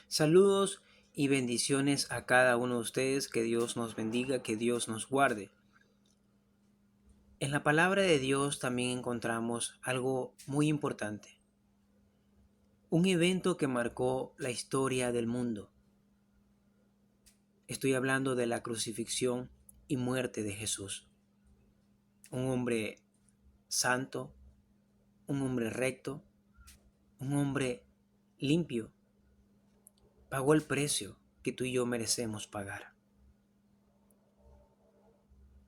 Saludos y bendiciones a cada uno de ustedes. Que Dios nos bendiga, que Dios nos guarde. En la palabra de Dios también encontramos algo muy importante. Un evento que marcó la historia del mundo. Estoy hablando de la crucifixión y muerte de Jesús. Un hombre santo, un hombre recto, un hombre limpio, pagó el precio que tú y yo merecemos pagar.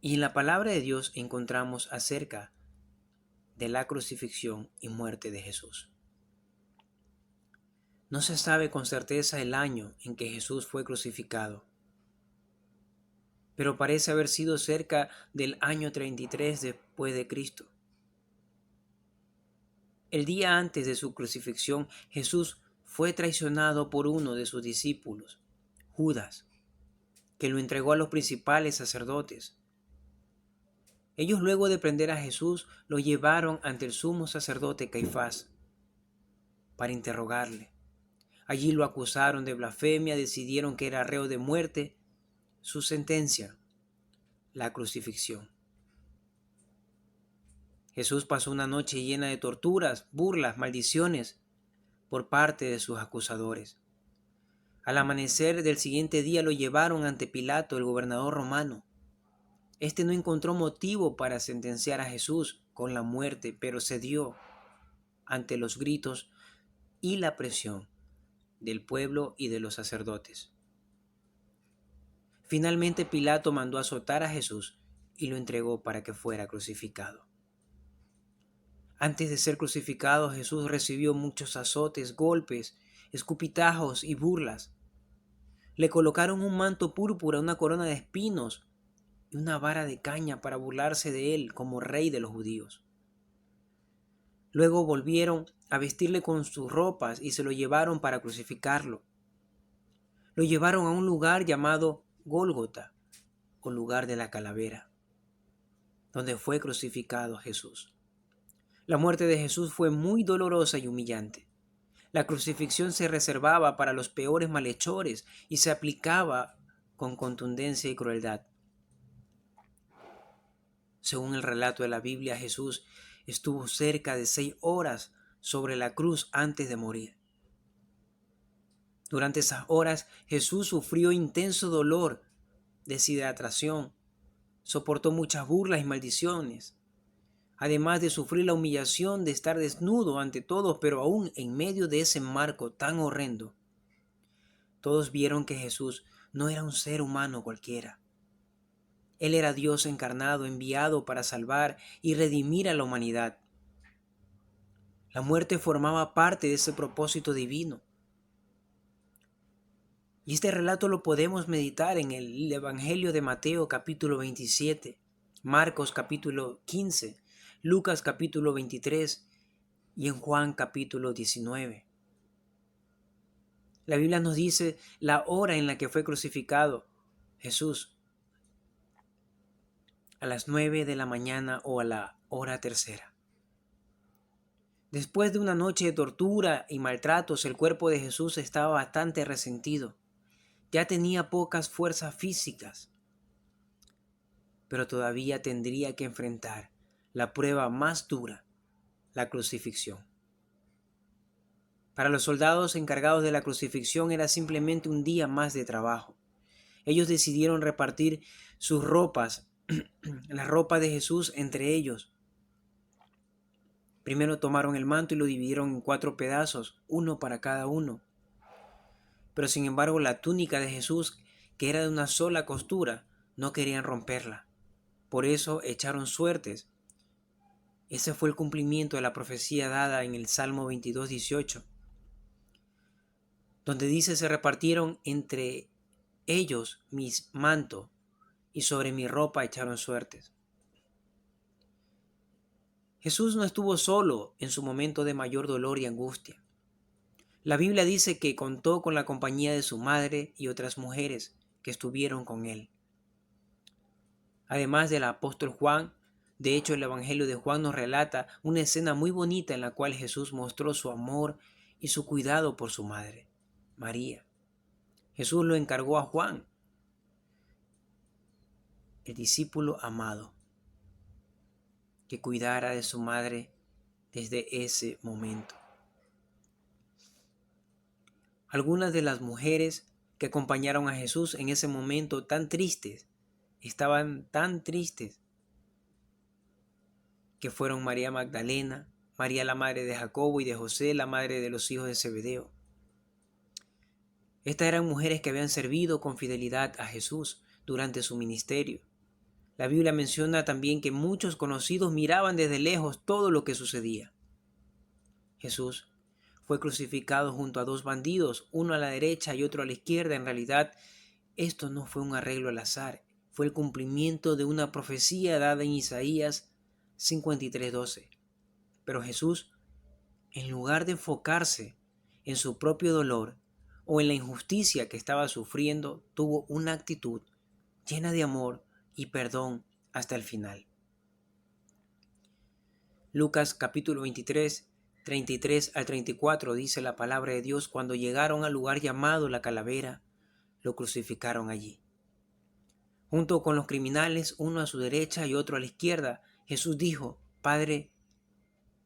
Y en la palabra de Dios encontramos acerca de la crucifixión y muerte de Jesús. No se sabe con certeza el año en que Jesús fue crucificado, pero parece haber sido cerca del año 33 después de Cristo. El día antes de su crucifixión, Jesús fue traicionado por uno de sus discípulos, Judas, que lo entregó a los principales sacerdotes. Ellos, luego de prender a Jesús, lo llevaron ante el sumo sacerdote Caifás para interrogarle. Allí lo acusaron de blasfemia, decidieron que era reo de muerte. Su sentencia: la crucifixión. Jesús pasó una noche llena de torturas, burlas, maldiciones por parte de sus acusadores. Al amanecer del siguiente día lo llevaron ante Pilato, el gobernador romano. Este no encontró motivo para sentenciar a Jesús con la muerte, pero cedió ante los gritos y la presión del pueblo y de los sacerdotes. Finalmente Pilato mandó azotar a Jesús y lo entregó para que fuera crucificado. Antes de ser crucificado, Jesús recibió muchos azotes, golpes, escupitajos y burlas. Le colocaron un manto púrpura, una corona de espinos y una vara de caña para burlarse de él como rey de los judíos. Luego volvieron a vestirle con sus ropas y se lo llevaron para crucificarlo. Lo llevaron a un lugar llamado Gólgota, o lugar de la calavera, donde fue crucificado Jesús. La muerte de Jesús fue muy dolorosa y humillante. La crucifixión se reservaba para los peores malhechores y se aplicaba con contundencia y crueldad. Según el relato de la Biblia, Jesús estuvo cerca de 6 horas sobre la cruz antes de morir. Durante esas horas, Jesús sufrió intenso dolor, deshidratación, soportó muchas burlas y maldiciones, además de sufrir la humillación de estar desnudo ante todos, pero aún en medio de ese marco tan horrendo, todos vieron que Jesús no era un ser humano cualquiera. Él era Dios encarnado, enviado para salvar y redimir a la humanidad. La muerte formaba parte de ese propósito divino. Y este relato lo podemos meditar en el Evangelio de Mateo capítulo 27, Marcos capítulo 15, Lucas capítulo 23 y en Juan capítulo 19. La Biblia nos dice la hora en la que fue crucificado Jesús: a las 9 de la mañana o a la hora tercera. Después de una noche de tortura y maltratos, el cuerpo de Jesús estaba bastante resentido. Ya tenía pocas fuerzas físicas, pero todavía tendría que enfrentar la prueba más dura, la crucifixión. Para los soldados encargados de la crucifixión era simplemente un día más de trabajo. Ellos decidieron repartir sus ropas, la ropa de Jesús, entre ellos. Primero tomaron el manto y lo dividieron en 4 pedazos, uno para cada uno. Pero sin embargo, la túnica de Jesús, que era de una sola costura, no querían romperla. Por eso echaron suertes. Ese fue el cumplimiento de la profecía dada en el Salmo 22:18, donde dice: se repartieron entre ellos mis manto y sobre mi ropa echaron suertes. Jesús no estuvo solo en su momento de mayor dolor y angustia. La Biblia dice que contó con la compañía de su madre y otras mujeres que estuvieron con él. Además del apóstol Juan, de hecho el Evangelio de Juan nos relata una escena muy bonita en la cual Jesús mostró su amor y su cuidado por su madre, María. Jesús lo encargó a Juan, el discípulo amado, que cuidara de su madre desde ese momento. Algunas de las mujeres que acompañaron a Jesús en ese momento tan tristes, estaban tan tristes, que fueron María Magdalena, María la madre de Jacobo y de José, la madre de los hijos de Zebedeo. Estas eran mujeres que habían servido con fidelidad a Jesús durante su ministerio. La Biblia menciona también que muchos conocidos miraban desde lejos todo lo que sucedía. Jesús fue crucificado junto a dos bandidos, uno a la derecha y otro a la izquierda. En realidad, esto no fue un arreglo al azar, fue el cumplimiento de una profecía dada en Isaías 53:12. Pero Jesús, en lugar de enfocarse en su propio dolor o en la injusticia que estaba sufriendo, tuvo una actitud llena de amor y perdón hasta el final. Lucas capítulo 23, 33 al 34 dice la palabra de Dios: cuando llegaron al lugar llamado La Calavera, lo crucificaron allí. Junto con los criminales, uno a su derecha y otro a la izquierda, Jesús dijo: Padre,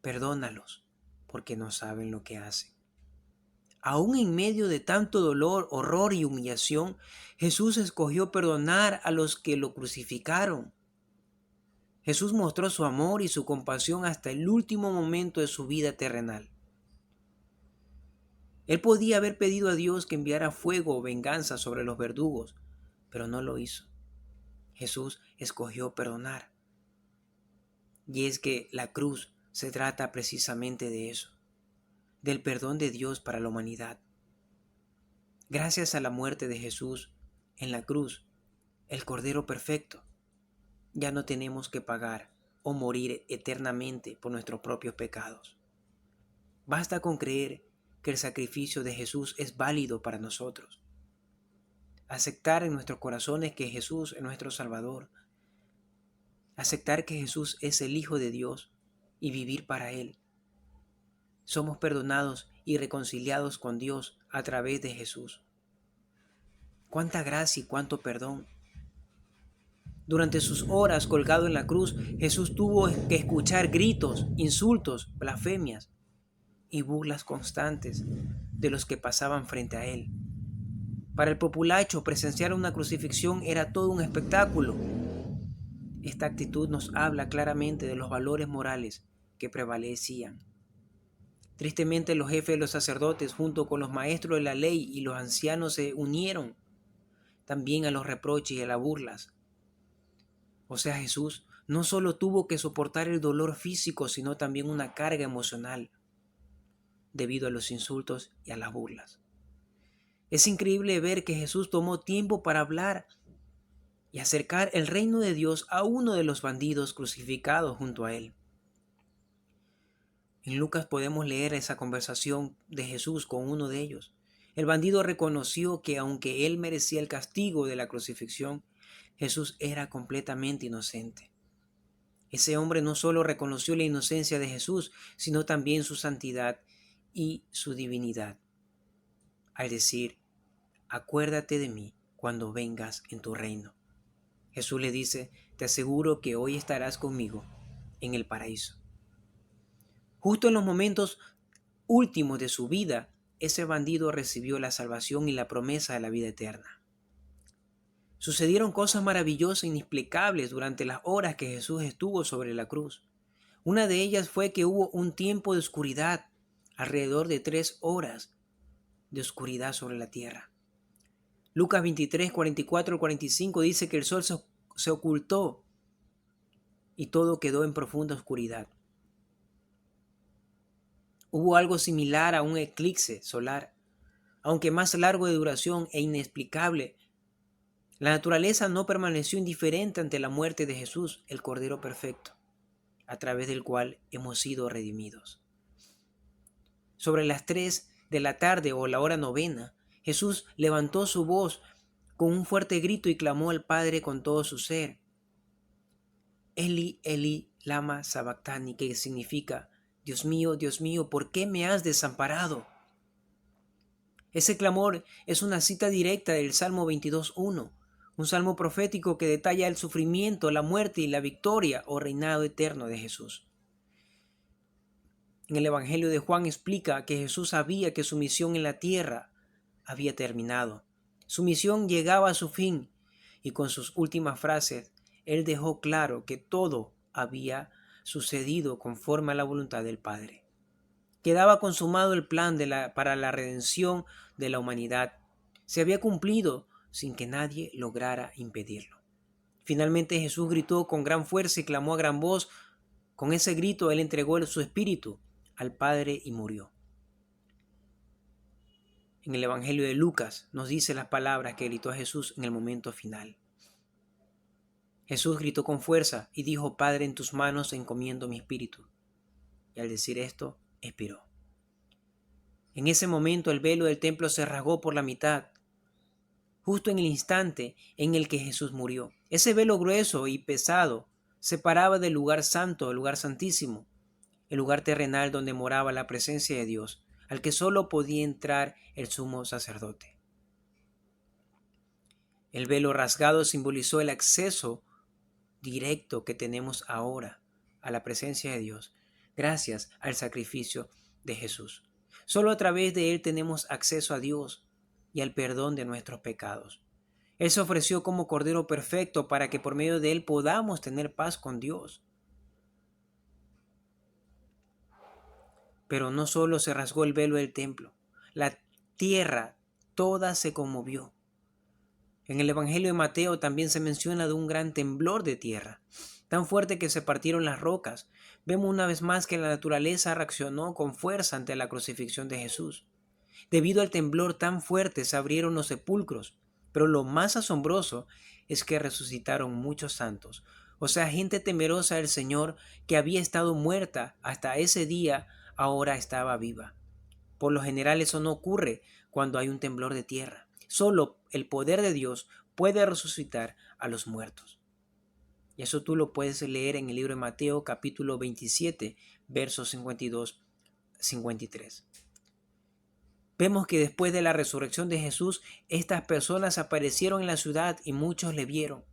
perdónalos, porque no saben lo que hacen. Aún en medio de tanto dolor, horror y humillación, Jesús escogió perdonar a los que lo crucificaron. Jesús mostró su amor y su compasión hasta el último momento de su vida terrenal. Él podía haber pedido a Dios que enviara fuego o venganza sobre los verdugos, pero no lo hizo. Jesús escogió perdonar. Y es que la cruz se trata precisamente de eso, del perdón de Dios para la humanidad. Gracias a la muerte de Jesús en la cruz, el Cordero Perfecto, ya no tenemos que pagar o morir eternamente por nuestros propios pecados. Basta con creer que el sacrificio de Jesús es válido para nosotros. Aceptar en nuestros corazones que Jesús es nuestro Salvador. Aceptar que Jesús es el Hijo de Dios y vivir para Él. Somos perdonados y reconciliados con Dios a través de Jesús. ¡Cuánta gracia y cuánto perdón! Durante sus horas colgado en la cruz, Jesús tuvo que escuchar gritos, insultos, blasfemias y burlas constantes de los que pasaban frente a él. Para el populacho, presenciar una crucifixión era todo un espectáculo. Esta actitud nos habla claramente de los valores morales que prevalecían. Tristemente, los jefes de los sacerdotes, junto con los maestros de la ley y los ancianos, se unieron también a los reproches y a las burlas. O sea, Jesús no solo tuvo que soportar el dolor físico, sino también una carga emocional debido a los insultos y a las burlas. Es increíble ver que Jesús tomó tiempo para hablar y acercar el reino de Dios a uno de los bandidos crucificados junto a él. En Lucas podemos leer esa conversación de Jesús con uno de ellos. El bandido reconoció que aunque él merecía el castigo de la crucifixión, Jesús era completamente inocente. Ese hombre no solo reconoció la inocencia de Jesús, sino también su santidad y su divinidad, al decir: acuérdate de mí cuando vengas en tu reino. Jesús le dice: te aseguro que hoy estarás conmigo en el paraíso. Justo en los momentos últimos de su vida, ese bandido recibió la salvación y la promesa de la vida eterna. Sucedieron cosas maravillosas e inexplicables durante las horas que Jesús estuvo sobre la cruz. Una de ellas fue que hubo un tiempo de oscuridad, alrededor de 3 horas de oscuridad sobre la tierra. Lucas 23, 44 al 45 dice que el sol se ocultó y todo quedó en profunda oscuridad. Hubo algo similar a un eclipse solar, aunque más largo de duración e inexplicable. La naturaleza no permaneció indiferente ante la muerte de Jesús, el Cordero Perfecto, a través del cual hemos sido redimidos. Sobre las 3 de la tarde o la hora novena, Jesús levantó su voz con un fuerte grito y clamó al Padre con todo su ser: Eli, Eli, lama sabactani, que significa: Dios mío, ¿por qué me has desamparado? Ese clamor es una cita directa del Salmo 22:1, un salmo profético que detalla el sufrimiento, la muerte y la victoria o reinado eterno de Jesús. En el Evangelio de Juan explica que Jesús sabía que su misión en la tierra había terminado. Su misión llegaba a su fin y con sus últimas frases, él dejó claro que todo había sucedido conforme a la voluntad del Padre. Quedaba consumado el plan para la redención de la humanidad. Se había cumplido sin que nadie lograra impedirlo. Finalmente Jesús gritó con gran fuerza y clamó a gran voz. Con ese grito él entregó su espíritu al Padre y murió. En el Evangelio de Lucas nos dice las palabras que gritó Jesús en el momento final. Jesús gritó con fuerza y dijo: Padre, en tus manos encomiendo mi espíritu. Y al decir esto, expiró. En ese momento el velo del templo se rasgó por la mitad, justo en el instante en el que Jesús murió. Ese velo grueso y pesado separaba del lugar santo, el lugar santísimo, el lugar terrenal donde moraba la presencia de Dios, al que solo podía entrar el sumo sacerdote. El velo rasgado simbolizó el acceso directo que tenemos ahora a la presencia de Dios, gracias al sacrificio de Jesús. Solo a través de Él tenemos acceso a Dios y al perdón de nuestros pecados. Él se ofreció como Cordero perfecto para que por medio de Él podamos tener paz con Dios. Pero no solo se rasgó el velo del templo, la tierra toda se conmovió. En el Evangelio de Mateo también se menciona de un gran temblor de tierra, tan fuerte que se partieron las rocas. Vemos una vez más que la naturaleza reaccionó con fuerza ante la crucifixión de Jesús. Debido al temblor tan fuerte se abrieron los sepulcros, pero lo más asombroso es que resucitaron muchos santos, o sea, gente temerosa del Señor que había estado muerta hasta ese día, ahora estaba viva. Por lo general eso no ocurre cuando hay un temblor de tierra. Solo el poder de Dios puede resucitar a los muertos. Y eso tú lo puedes leer en el libro de Mateo capítulo 27, versos 52-53. Vemos que después de la resurrección de Jesús, estas personas aparecieron en la ciudad y muchos le vieron.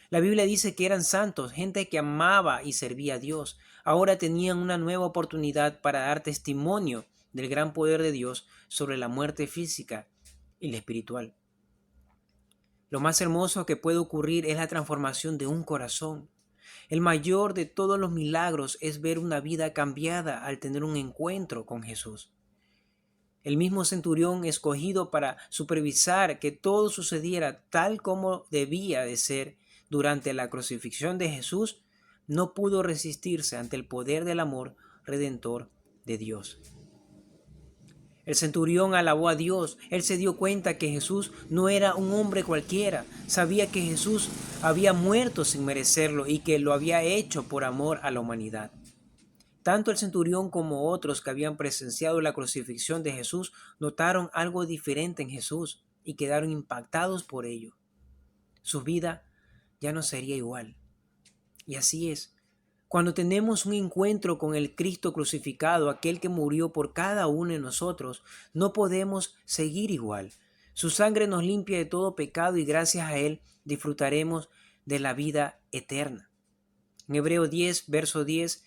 La Biblia dice que eran santos, gente que amaba y servía a Dios. Ahora tenían una nueva oportunidad para dar testimonio del gran poder de Dios sobre la muerte física y la espiritual. Lo más hermoso que puede ocurrir es la transformación de un corazón. El mayor de todos los milagros es ver una vida cambiada al tener un encuentro con Jesús. El mismo centurión escogido para supervisar que todo sucediera tal como debía de ser durante la crucifixión de Jesús, no pudo resistirse ante el poder del amor redentor de Dios. El centurión alabó a Dios. Él se dio cuenta que Jesús no era un hombre cualquiera. Sabía que Jesús había muerto sin merecerlo y que lo había hecho por amor a la humanidad. Tanto el centurión como otros que habían presenciado la crucifixión de Jesús notaron algo diferente en Jesús y quedaron impactados por ello. Su vida ya no sería igual. Y así es. Cuando tenemos un encuentro con el Cristo crucificado, aquel que murió por cada uno de nosotros, no podemos seguir igual. Su sangre nos limpia de todo pecado y gracias a Él disfrutaremos de la vida eterna. En Hebreo 10, verso 10,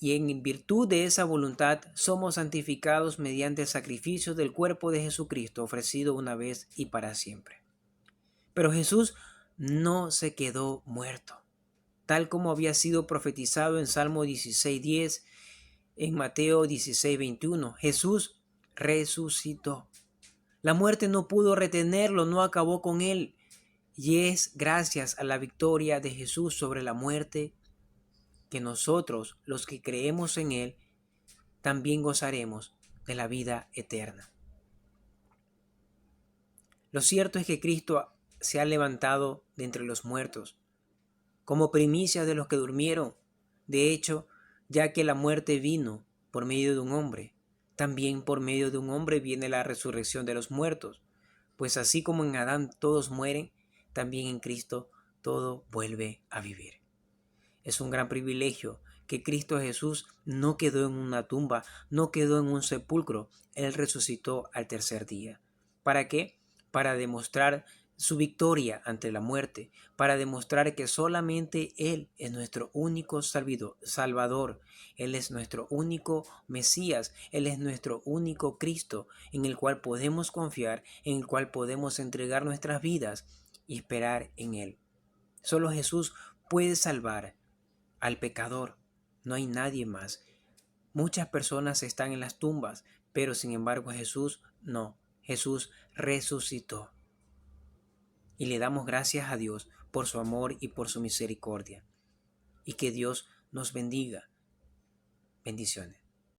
y en virtud de esa voluntad somos santificados mediante el sacrificio del cuerpo de Jesucristo ofrecido una vez y para siempre. Pero Jesús no se quedó muerto, tal como había sido profetizado en Salmo 16:10, en Mateo 16:21. Jesús resucitó. La muerte no pudo retenerlo, no acabó con él. Y es gracias a la victoria de Jesús sobre la muerte que nosotros, los que creemos en Él, también gozaremos de la vida eterna. Lo cierto es que Cristo se ha levantado de entre los muertos, como primicia de los que durmieron. De hecho, ya que la muerte vino por medio de un hombre, también por medio de un hombre viene la resurrección de los muertos. Pues así como en Adán todos mueren, también en Cristo todo vuelve a vivir. Es un gran privilegio que Cristo Jesús no quedó en una tumba, no quedó en un sepulcro. Él resucitó al tercer día. ¿Para qué? Para demostrar su victoria ante la muerte, para demostrar que solamente Él es nuestro único Salvador, Él es nuestro único Mesías, Él es nuestro único Cristo, en el cual podemos confiar, en el cual podemos entregar nuestras vidas y esperar en Él. Solo Jesús puede salvar al pecador, no hay nadie más. Muchas personas están en las tumbas, pero sin embargo Jesús no. Jesús resucitó. Y le damos gracias a Dios por su amor y por su misericordia. Y que Dios nos bendiga. Bendiciones.